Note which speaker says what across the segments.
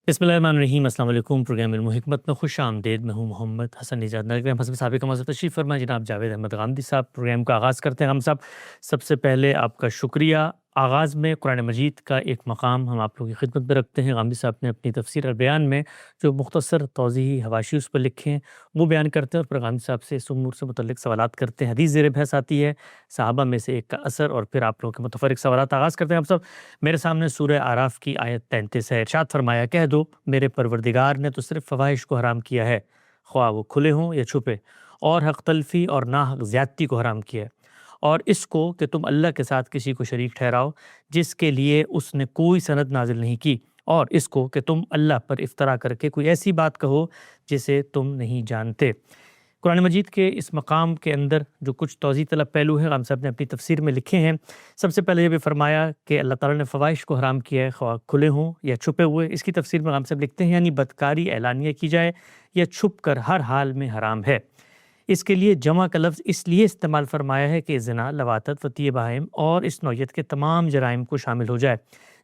Speaker 1: بسم اللہ الرحمن الرحیم۔ السلام علیکم۔ پروگرام علم و حکمت میں خوش آمدید۔ میں ہوں محمد حسن نژاد۔ نظر حسب سابق کا مذہب تشریف فرما جناب جاوید احمد غامدی صاحب پروگرام کا آغاز کرتے ہیں۔ ہم صاحب سب سے پہلے آپ کا شکریہ۔ آغاز میں قرآن مجید کا ایک مقام ہم آپ لوگوں کی خدمت میں رکھتے ہیں۔ غامدی صاحب نے اپنی تفسیر اور بیان میں جو مختصر توضیحی حواشی اس پر لکھے ہیں وہ بیان کرتے ہیں، اور پھر غامدی صاحب سے اس امور سے متعلق سوالات کرتے ہیں۔ حدیث زیر بحث آتی ہے، صحابہ میں سے ایک کا اثر، اور پھر آپ لوگوں کے متفرق سوالات آغاز کرتے ہیں۔ ہم سب میرے سامنے سورہ اعراف کی آیت 33 ہے۔ ارشاد فرمایا، کہہ دو میرے پروردگار نے تو صرف فواحش کو حرام کیا ہے، خواہ وہ کھلے ہوں یا چھپے، اور حق تلفی اور ناحق زیادتی کو حرام کیا ہے، اور اس کو کہ تم اللہ کے ساتھ کسی کو شریک ٹھہراؤ جس کے لیے اس نے کوئی سند نازل نہیں کی، اور اس کو کہ تم اللہ پر افطرا کر کے کوئی ایسی بات کہو جسے تم نہیں جانتے۔ قرآن مجید کے اس مقام کے اندر جو کچھ توضیح طلب پہلو ہیں غام صاحب نے اپنی تفسیر میں لکھے ہیں۔ سب سے پہلے یہ بھی فرمایا کہ اللہ تعالیٰ نے فواحش کو حرام کیا ہے، خواہ کھلے ہوں یا چھپے ہوئے۔ اس کی تفسیر میں غام صاحب لکھتے ہیں یعنی بدکاری اعلانیہ کی جائے یا چھپ کر، ہر حال میں حرام ہے۔ اس کے لیے جمع کا لفظ اس لیے استعمال فرمایا ہے کہ زنا، لواطت، وطیع بہائم اور اس نوعیت کے تمام جرائم کو شامل ہو جائے۔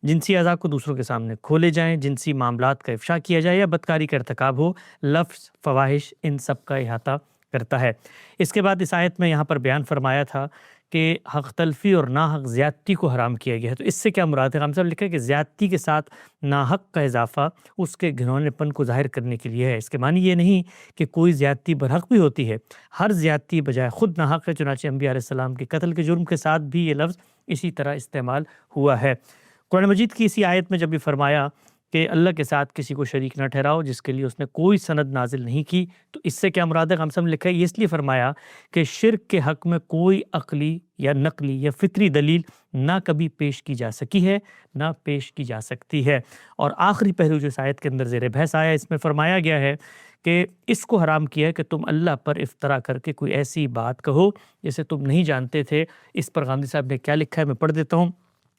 Speaker 1: جنسی اعضاء کو دوسروں کے سامنے کھولے جائیں، جنسی معاملات کا افشا کیا جائے یا بدکاری کا ارتکاب ہو، لفظ فواحش ان سب کا احاطہ کرتا ہے۔ اس کے بعد اس آیت میں یہاں پر بیان فرمایا تھا کہ حق تلفی اور ناحق زیادتی کو حرام کیا گیا ہے۔ تو اس سے کیا مراد ہے؟ غام صاحب لکھا ہے کہ زیادتی کے ساتھ ناحق کا اضافہ اس کے گھنونے پن کو ظاہر کرنے کے لیے ہے۔ اس کے معنی یہ نہیں کہ کوئی زیادتی برحق بھی ہوتی ہے، ہر زیادتی بجائے خود ناحق ہے۔ چنانچہ انبیاء علیہ السلام کے قتل کے جرم کے ساتھ بھی یہ لفظ اسی طرح استعمال ہوا ہے۔ قرآن مجید کی اسی آیت میں جب بھی فرمایا کہ اللہ کے ساتھ کسی کو شریک نہ ٹھہراؤ جس کے لیے اس نے کوئی سند نازل نہیں کی، تو اس سے کیا مراد ہے؟ غام صاحب نے لکھا ہے یہ اس لیے فرمایا کہ شرک کے حق میں کوئی عقلی یا نقلی یا فطری دلیل نہ کبھی پیش کی جا سکی ہے، نہ پیش کی جا سکتی ہے۔ اور آخری پہلو جو اس آیت کے اندر زیر بحث آیا، اس میں فرمایا گیا ہے کہ اس کو حرام کیا ہے کہ تم اللہ پر افطرا کر کے کوئی ایسی بات کہو جسے تم نہیں جانتے تھے۔ اس پر غامدی صاحب نے کیا لکھا ہے میں پڑھ دیتا ہوں۔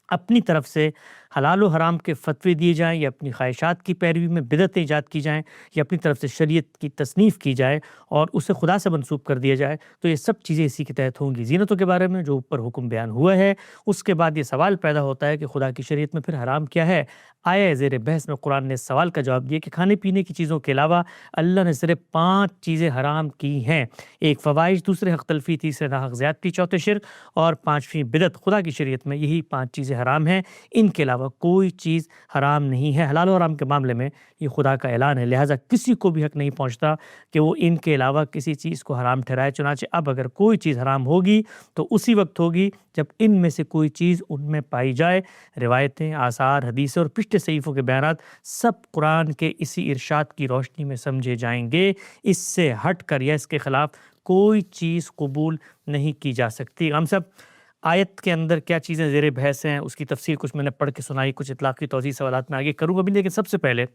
Speaker 1: اپنی طرف سے حلال و حرام کے فتوے دیے جائیں یا اپنی خواہشات کی پیروی میں بدعتیں ایجاد کی جائیں یا اپنی طرف سے شریعت کی تصنیف کی جائے اور اسے خدا سے منسوب کر دیا جائے، تو یہ سب چیزیں اسی کے تحت ہوں گی۔ زینتوں کے بارے میں جو اوپر حکم بیان ہوا ہے، اس کے بعد یہ سوال پیدا ہوتا ہے کہ خدا کی شریعت میں پھر حرام کیا ہے؟ آیا زیر بحث میں قرآن نے اس سوال کا جواب دیا کہ کھانے پینے کی چیزوں کے علاوہ اللہ نے صرف 5 چیزیں حرام کی ہیں۔ ایک فواحش، دوسرے حق تلفی، تیسرے ناحق زیادتی، چوتھے شرک اور 5ویں بدعت۔ خدا کی شریعت میں یہی 5 چیزیں حرام ہیں، ان کے علاوہ کوئی چیز حرام نہیں ہے۔ حلال و حرام کے معاملے میں یہ خدا کا اعلان ہے، لہٰذا کسی کو بھی حق نہیں پہنچتا کہ وہ ان کے علاوہ کسی چیز کو حرام ٹھہرائے۔ چنانچہ اب اگر کوئی چیز حرام ہوگی تو اسی وقت ہوگی جب ان میں سے کوئی چیز ان میں پائی جائے۔ روایتیں، آثار، حدیثیں اور پچھلے صحیفوں کے بیانات سب قرآن کے اسی ارشاد کی روشنی میں سمجھے جائیں گے۔ اس سے ہٹ کر یا اس کے خلاف کوئی چیز قبول نہیں کی جا سکتی۔ ہم سب آیت کے اندر کیا چیزیں زیر بحث ہیں اس کی تفسیر کچھ میں نے پڑھ کے سنائی، کچھ اطلاقی توضیح سوالات میں آگے کروں گا بھی، لیکن سب سے پہلے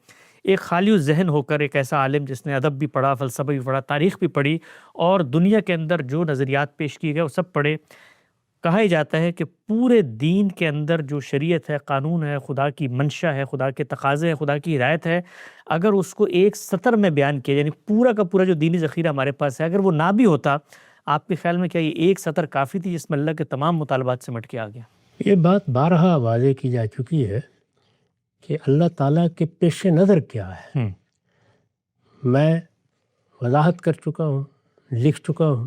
Speaker 1: ایک خالی ذہن ہو کر ایک ایسا عالم جس نے ادب بھی پڑھا، فلسفہ بھی پڑھا، تاریخ بھی پڑھی اور دنیا کے اندر جو نظریات پیش کیے گئے وہ سب پڑھے۔ کہا ہی جاتا ہے کہ پورے دین کے اندر جو شریعت ہے، قانون ہے، خدا کی منشا ہے، خدا کے تقاضے ہیں، خدا کی ہدایت ہے، اگر اس کو ایک سطر میں بیان کیا، یعنی پورا کا پورا جو دینی ذخیرہ ہمارے پاس ہے، اگر وہ نہ بھی ہوتا، آپ کے خیال میں کیا یہ ایک سطر کافی تھی جس میں اللہ کے تمام مطالبات سمٹ کے آ گیا؟
Speaker 2: یہ بات بارہا واضح کی جا چکی ہے کہ اللہ تعالیٰ کے پیش نظر کیا ہے۔ میں وضاحت کر چکا ہوں، لکھ چکا ہوں،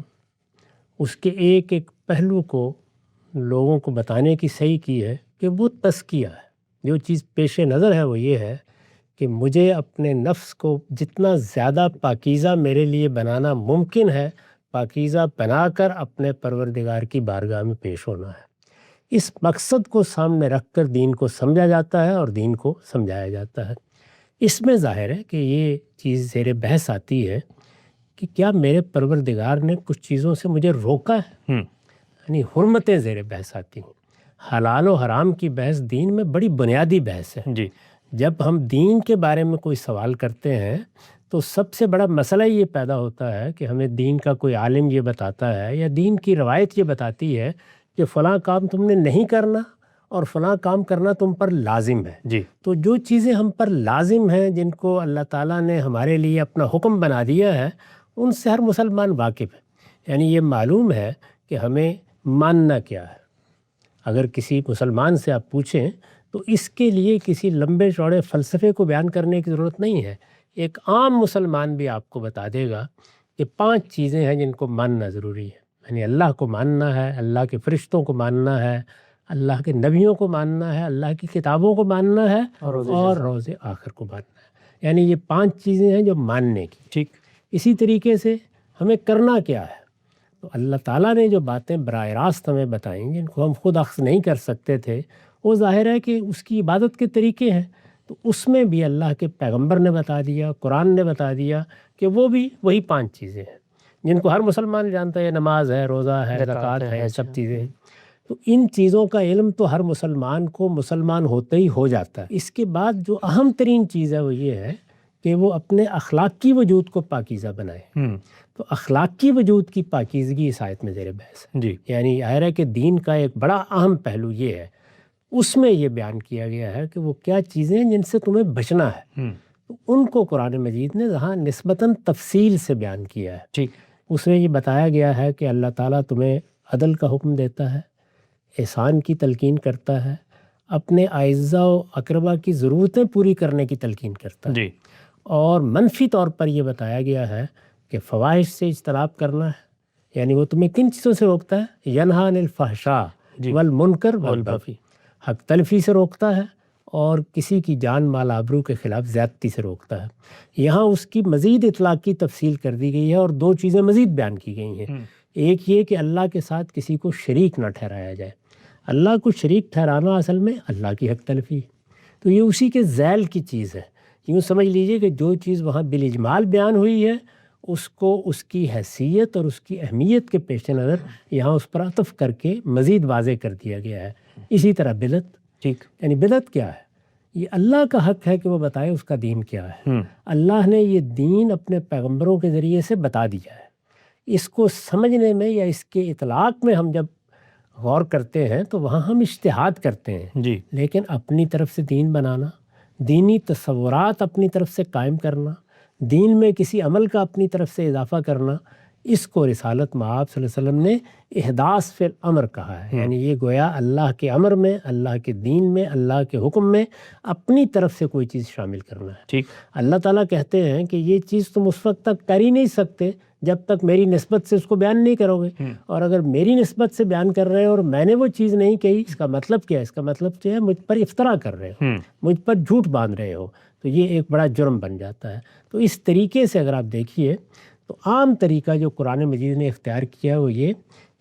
Speaker 2: اس کے ایک ایک پہلو کو لوگوں کو بتانے کی صحیح کی ہے کہ وہ تزکیہ ہے۔ جو چیز پیش نظر ہے وہ یہ ہے کہ مجھے اپنے نفس کو جتنا زیادہ پاکیزہ میرے لیے بنانا ممکن ہے، پاکیزہ بنا کر اپنے پروردگار کی بارگاہ میں پیش ہونا ہے۔ اس مقصد کو سامنے رکھ کر دین کو سمجھا جاتا ہے اور دین کو سمجھایا جاتا ہے۔ اس میں ظاہر ہے کہ یہ چیز زیر بحث آتی ہے کہ کیا میرے پروردگار نے کچھ چیزوں سے مجھے روکا ہے؟ یعنی حرمتیں زیر بحث آتی ہیں۔ حلال و حرام کی بحث دین میں بڑی بنیادی بحث ہے۔
Speaker 1: جی،
Speaker 2: جب ہم دین کے بارے میں کوئی سوال کرتے ہیں تو سب سے بڑا مسئلہ یہ پیدا ہوتا ہے کہ ہمیں دین کا کوئی عالم یہ بتاتا ہے یا دین کی روایت یہ بتاتی ہے کہ فلاں کام تم نے نہیں کرنا اور فلاں کام کرنا تم پر لازم ہے۔
Speaker 1: جی،
Speaker 2: تو جو چیزیں ہم پر لازم ہیں، جن کو اللہ تعالیٰ نے ہمارے لیے اپنا حکم بنا دیا ہے، ان سے ہر مسلمان واقف ہے۔ یعنی یہ معلوم ہے کہ ہمیں ماننا کیا ہے۔ اگر کسی مسلمان سے آپ پوچھیں تو اس کے لیے کسی لمبے چوڑے فلسفے کو بیان کرنے کی ضرورت نہیں ہے. ایک عام مسلمان بھی آپ کو بتا دے گا کہ 5 چیزیں ہیں جن کو ماننا ضروری ہے. یعنی اللہ کو ماننا ہے، اللہ کے فرشتوں کو ماننا ہے، اللہ کے نبیوں کو ماننا ہے، اللہ کی کتابوں کو ماننا ہے اور روز آخر کو ماننا ہے. یعنی یہ 5 چیزیں ہیں جو ماننے کی.
Speaker 1: ٹھیک.
Speaker 2: اسی طریقے سے ہمیں کرنا کیا ہے؟ تو اللہ تعالیٰ نے جو باتیں براہ راست ہمیں بتائیں جن کو ہم خود اخذ نہیں کر سکتے تھے، وہ ظاہر ہے کہ اس کی عبادت کے طریقے ہیں. تو اس میں بھی اللہ کے پیغمبر نے بتا دیا، قرآن نے بتا دیا کہ وہ بھی وہی 5 چیزیں ہیں جن کو ہر مسلمان جانتا ہے. نماز ہے، روزہ ہے، زکوٰۃ ہے، سب چیزیں. تو ان چیزوں کا علم تو ہر مسلمان کو مسلمان ہوتے ہی ہو جاتا ہے. اس کے بعد جو اہم ترین چیز ہے وہ یہ ہے کہ وہ اپنے اخلاقی وجود کو پاکیزہ بنائے. تو اخلاقی وجود کی پاکیزگی اس آیت میں زیر بحث ہے.
Speaker 1: جی.
Speaker 2: یعنی ظاہر ہے کہ دین کا ایک بڑا اہم پہلو یہ ہے، اس میں یہ بیان کیا گیا ہے کہ وہ کیا چیزیں ہیں جن سے تمہیں بچنا ہے. تو ان کو قرآن مجید نے جہاں نسبتاً تفصیل سے بیان کیا ہے.
Speaker 1: ٹھیک.
Speaker 2: اس میں یہ بتایا گیا ہے کہ اللہ تعالیٰ تمہیں عدل کا حکم دیتا ہے، احسان کی تلقین کرتا ہے، اپنے اعزاء و اقربا کی ضرورتیں پوری کرنے کی تلقین کرتا ہے.
Speaker 1: جی.
Speaker 2: اور منفی طور پر یہ بتایا گیا ہے کہ فواحش سے اجتناب کرنا ہے. یعنی وہ تمہیں کن چیزوں سے روکتا ہے؟ ینہا عن الفحشاء والمنکر والبغی، حق تلفی سے روکتا ہے اور کسی کی جان مال آبرو کے خلاف زیادتی سے روکتا ہے. یہاں اس کی مزید اطلاق کی تفصیل کر دی گئی ہے اور 2 چیزیں مزید بیان کی گئی ہیں. ایک یہ کہ اللہ کے ساتھ کسی کو شریک نہ ٹھہرایا جائے. اللہ کو شریک ٹھہرانا اصل میں اللہ کی حق تلفی ہے. تو یہ اسی کے ذیل کی چیز ہے. یوں سمجھ لیجئے کہ جو چیز وہاں بالاجمال بیان ہوئی ہے اس کو اس کی حیثیت اور اس کی اہمیت کے پیش نظر یہاں اس پر عطف کر کے مزید واضح کر دیا گیا ہے. اسی طرح بدعت. ٹھیک. یعنی بدعت کیا ہے؟ یہ اللہ کا حق ہے کہ وہ بتائے اس کا دین کیا ہے. اللہ نے یہ دین اپنے پیغمبروں کے ذریعے سے بتا دیا ہے. اس کو سمجھنے میں یا اس کے اطلاق میں ہم جب غور کرتے ہیں تو وہاں ہم اجتہاد کرتے ہیں.
Speaker 1: جی.
Speaker 2: لیکن اپنی طرف سے دین بنانا، دینی تصورات اپنی طرف سے قائم کرنا، دین میں کسی عمل کا اپنی طرف سے اضافہ کرنا، اس کو رسالت مآب صلی اللہ علیہ وسلم نے احداث فی الامر کہا ہے. یعنی یہ گویا اللہ کے امر میں، اللہ کے دین میں، اللہ کے حکم میں اپنی طرف سے کوئی چیز شامل کرنا ہے.
Speaker 1: ٹھیک.
Speaker 2: اللہ تعالیٰ کہتے ہیں کہ یہ چیز تم اس وقت تک کر ہی نہیں سکتے جب تک میری نسبت سے اس کو بیان نہیں کرو گے. اور اگر میری نسبت سے بیان کر رہے ہو اور میں نے وہ چیز نہیں کہی، اس کا مطلب کیا ہے؟ اس کا مطلب جو ہے مجھ پر افطرا کر رہے ہو، مجھ پر جھوٹ باندھ رہے ہو. تو یہ ایک بڑا جرم بن جاتا ہے. تو اس طریقے سے اگر آپ دیکھیے تو عام طریقہ جو قرآن مجید نے اختیار کیا ہے وہ یہ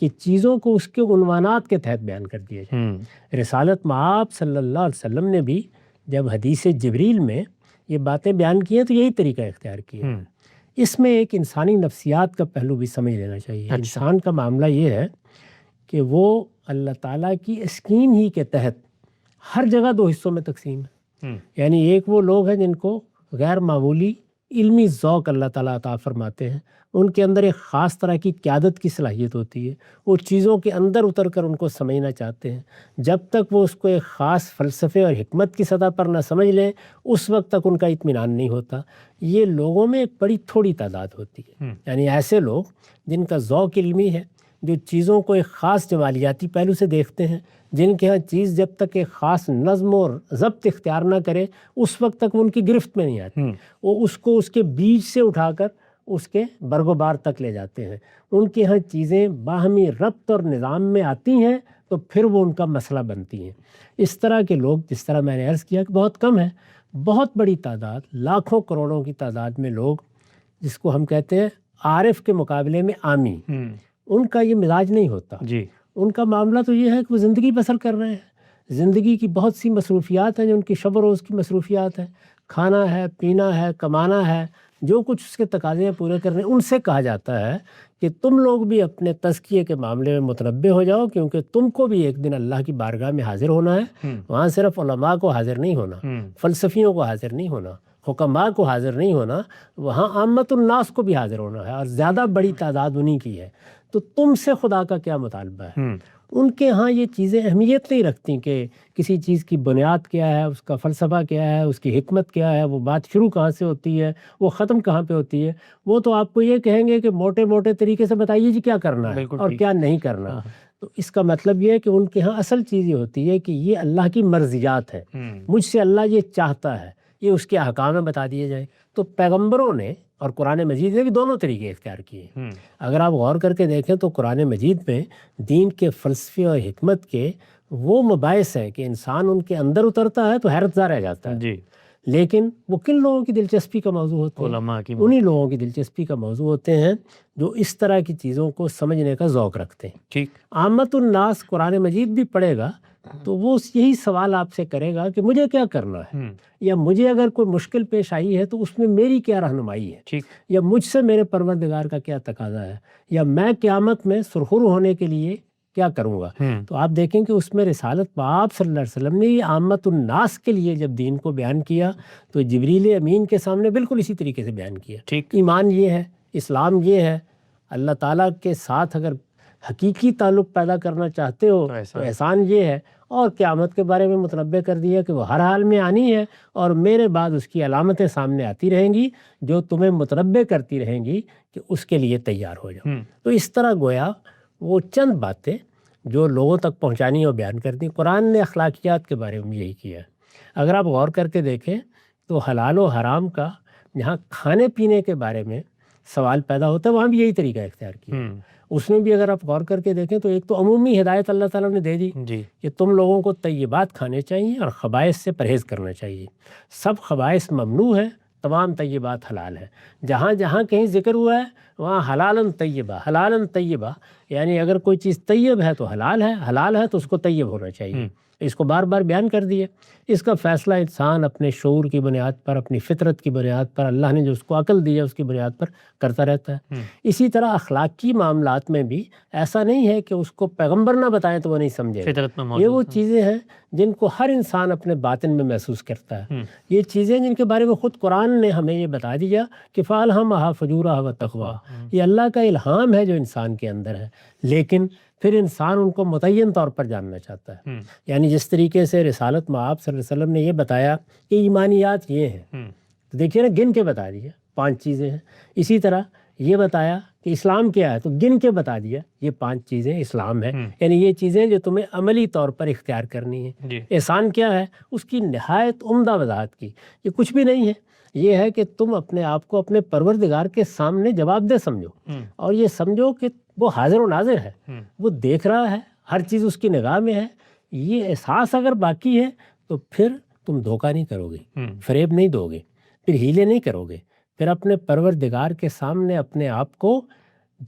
Speaker 2: کہ چیزوں کو اس کے عنوانات کے تحت بیان کر دیا جائے. رسالت مآب صلی اللہ علیہ وسلم نے بھی جب حدیث جبریل میں یہ باتیں بیان کی ہیں تو یہی طریقہ اختیار کیا. اس میں ایک انسانی نفسیات کا پہلو بھی سمجھ لینا چاہیے. انسان کا معاملہ یہ ہے کہ وہ اللہ تعالیٰ کی اسکیم ہی کے تحت ہر جگہ 2 حصوں میں تقسیم ہے. یعنی ایک وہ لوگ ہیں جن کو غیر معمولی علمی ذوق اللہ تعالیٰ عطا فرماتے ہیں. ان کے اندر ایک خاص طرح کی قیادت کی صلاحیت ہوتی ہے. وہ چیزوں کے اندر اتر کر ان کو سمجھنا چاہتے ہیں. جب تک وہ اس کو ایک خاص فلسفے اور حکمت کی سطح پر نہ سمجھ لیں اس وقت تک ان کا اطمینان نہیں ہوتا. یہ لوگوں میں ایک بڑی تھوڑی تعداد ہوتی ہے. یعنی ایسے لوگ جن کا ذوق علمی ہے، جو چیزوں کو ایک خاص جمالیاتی پہلو سے دیکھتے ہیں، جن کے ہاں چیز جب تک ایک خاص نظم اور ضبط اختیار نہ کرے اس وقت تک وہ ان کی گرفت میں نہیں آتی. وہ اس کو اس کے بیج سے اٹھا کر اس کے برگ و بار تک لے جاتے ہیں. ان کے ہاں چیزیں باہمی ربط اور نظام میں آتی ہیں تو پھر وہ ان کا مسئلہ بنتی ہیں. اس طرح کے لوگ، جس طرح میں نے عرض کیا کہ بہت کم ہیں، بہت بڑی تعداد، لاکھوں کروڑوں کی تعداد میں لوگ جس کو ہم کہتے ہیں عارف کے مقابلے میں عامی، ان کا یہ مزاج نہیں ہوتا.
Speaker 1: جی.
Speaker 2: ان کا معاملہ تو یہ ہے کہ وہ زندگی بسر کر رہے ہیں. زندگی کی بہت سی مصروفیات ہیں جو ان کی شب و روز کی مصروفیات ہیں. کھانا ہے، پینا ہے، کمانا ہے، جو کچھ اس کے تقاضے ہیں پورے کرنے. ان سے کہا جاتا ہے کہ تم لوگ بھی اپنے تزکیے کے معاملے میں متنبع ہو جاؤ، کیونکہ تم کو بھی ایک دن اللہ کی بارگاہ میں حاضر ہونا ہے. وہاں صرف علماء کو حاضر نہیں ہونا، فلسفیوں کو حاضر نہیں ہونا، حکماء کو حاضر نہیں ہونا، وہاں عامت الناس کو بھی حاضر ہونا ہے، اور زیادہ بڑی تعداد انہی کی ہے. تو تم سے خدا کا کیا مطالبہ ہے؟ ان کے ہاں یہ چیزیں اہمیت نہیں رکھتی کہ کسی چیز کی بنیاد کیا ہے، اس کا فلسفہ کیا ہے، اس کی حکمت کیا ہے، وہ بات شروع کہاں سے ہوتی ہے، وہ ختم کہاں پہ ہوتی ہے. وہ تو آپ کو یہ کہیں گے کہ موٹے موٹے طریقے سے بتائیے جی کیا کرنا ہے اور کیا نہیں کرنا. تو اس کا مطلب یہ ہے کہ ان کے ہاں اصل چیز یہ ہوتی ہے کہ یہ اللہ کی مرضیات ہے، مجھ سے اللہ یہ چاہتا ہے، یہ اس کے احکام میں بتا دیے جائیں۔ تو پیغمبروں نے اور قرآن مجید نے بھی دونوں طریقے اختیار کیے۔ اگر آپ غور کر کے دیکھیں تو قرآن مجید میں دین کے فلسفے اور حکمت کے وہ مباحث ہیں کہ انسان ان کے اندر اترتا ہے تو حیرت زدہ رہ جاتا ہے،
Speaker 1: جی،
Speaker 2: لیکن وہ کن لوگوں کی دلچسپی کا موضوع ہوتے ہیں؟
Speaker 1: علماء کی
Speaker 2: انہی لوگوں کی دلچسپی کا موضوع ہوتے ہیں جو اس طرح کی چیزوں کو سمجھنے کا ذوق رکھتے ہیں۔
Speaker 1: ٹھیک،
Speaker 2: عامت الناس قرآن مجید بھی پڑھے گا تو وہ یہی سوال آپ سے کرے گا کہ مجھے کیا کرنا ہے، یا مجھے اگر کوئی مشکل پیش آئی ہے تو اس میں میری کیا رہنمائی ہے،
Speaker 1: ٹھیک،
Speaker 2: یا مجھ سے میرے پروردگار کا کیا تقاضا ہے، یا میں قیامت میں سرخرو ہونے کے لیے کیا کروں گا۔ تو آپ دیکھیں کہ اس میں رسالت پاک صلی اللہ علیہ وسلم نے یہ عامت الناس کے لیے جب دین کو بیان کیا تو جبریل امین کے سامنے بالکل اسی طریقے سے بیان کیا۔
Speaker 1: ٹھیک،
Speaker 2: ایمان یہ ہے، اسلام یہ ہے، اللہ تعالیٰ کے ساتھ اگر حقیقی تعلق پیدا کرنا چاہتے ہو تو احسان یہ ہے، اور قیامت کے بارے میں متنبع کر دیا کہ وہ ہر حال میں آنی ہے اور میرے بعد اس کی علامتیں سامنے آتی رہیں گی جو تمہیں متنبع کرتی رہیں گی کہ اس کے لیے تیار ہو جاؤ۔ تو اس طرح گویا وہ چند باتیں جو لوگوں تک پہنچانی اور بیان کرتی۔ قرآن نے اخلاقیات کے بارے میں یہی کیا ہے۔ اگر آپ غور کر کے دیکھیں تو حلال و حرام کا جہاں کھانے پینے کے بارے میں سوال پیدا ہوتا ہے وہاں بھی یہی طریقہ اختیار کیا۔ اس میں بھی اگر آپ غور کر کے دیکھیں تو ایک تو عمومی ہدایت اللہ تعالیٰ نے دے دی کہ تم لوگوں کو طیبات کھانے چاہیے اور خبائث سے پرہیز کرنا چاہیے۔ سب خبائث ممنوع ہے، تمام طیبات حلال ہے۔ جہاں جہاں کہیں ذکر ہوا ہے وہاں حلالن طیبہ، حلالن طیبہ، یعنی اگر کوئی چیز طیب ہے تو حلال ہے، حلال ہے تو اس کو طیب ہونا چاہیے۔ اس کو بار بار بیان کر دیا۔ اس کا فیصلہ انسان اپنے شعور کی بنیاد پر، اپنی فطرت کی بنیاد پر، اللہ نے جو اس کو عقل دی ہے اس کی بنیاد پر کرتا رہتا ہے۔ اسی طرح اخلاقی معاملات میں بھی ایسا نہیں ہے کہ اس کو پیغمبر نہ بتائیں تو وہ نہیں سمجھے۔
Speaker 1: فطرت میں موجود
Speaker 2: یہ وہ چیزیں ہیں جن کو ہر انسان اپنے باطن میں محسوس کرتا ہے۔ یہ چیزیں جن کے بارے میں خود قرآن نے ہمیں یہ بتا دیا کہ فَأَلْهَمَهَا فُجُورَهَا وَتَقْوَاهَا، یہ اللہ کا الہام ہے جو انسان کے اندر ہے، لیکن پھر انسان ان کو متعین طور پر جاننا چاہتا ہے۔ یعنی جس طریقے سے رسالت مآب صلی اللہ علیہ وسلم نے یہ بتایا کہ ایمانیات یہ ہیں، تو دیکھیے نا گن کے بتا دیا 5 چیزیں ہیں۔ اسی طرح یہ بتایا کہ اسلام کیا ہے تو گن کے بتا دیا یہ 5 چیزیں اسلام ہے، یعنی یہ چیزیں جو تمہیں عملی طور پر اختیار کرنی ہیں۔ احسان کیا ہے اس کی نہایت عمدہ وضاحت کی، یہ کچھ بھی نہیں ہے، یہ ہے کہ تم اپنے آپ کو اپنے پروردگار کے سامنے جواب دہ سمجھو، اور یہ سمجھو کہ وہ حاضر و ناظر ہے، وہ دیکھ رہا ہے، ہر چیز اس کی نگاہ میں ہے۔ یہ احساس اگر باقی ہے تو پھر تم دھوکہ نہیں کرو گے، فریب نہیں دو گے، پھر ہیلے نہیں کرو گے، پھر اپنے پروردگار کے سامنے اپنے آپ کو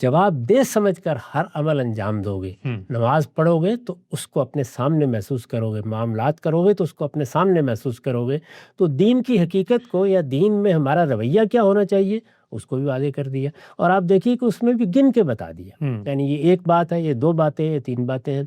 Speaker 2: جواب دہ سمجھ کر ہر عمل انجام دو گے۔ نماز پڑھو گے تو اس کو اپنے سامنے محسوس کرو گے، معاملات کرو گے تو اس کو اپنے سامنے محسوس کرو گے۔ تو دین کی حقیقت کو یا دین میں ہمارا رویہ کیا ہونا چاہیے اس کو بھی واضح کر دیا، اور آپ دیکھیے کہ اس میں بھی گن کے بتا دیا، یعنی یہ 1 بات ہے، یہ 2 باتیں، یہ 3 باتیں ہیں۔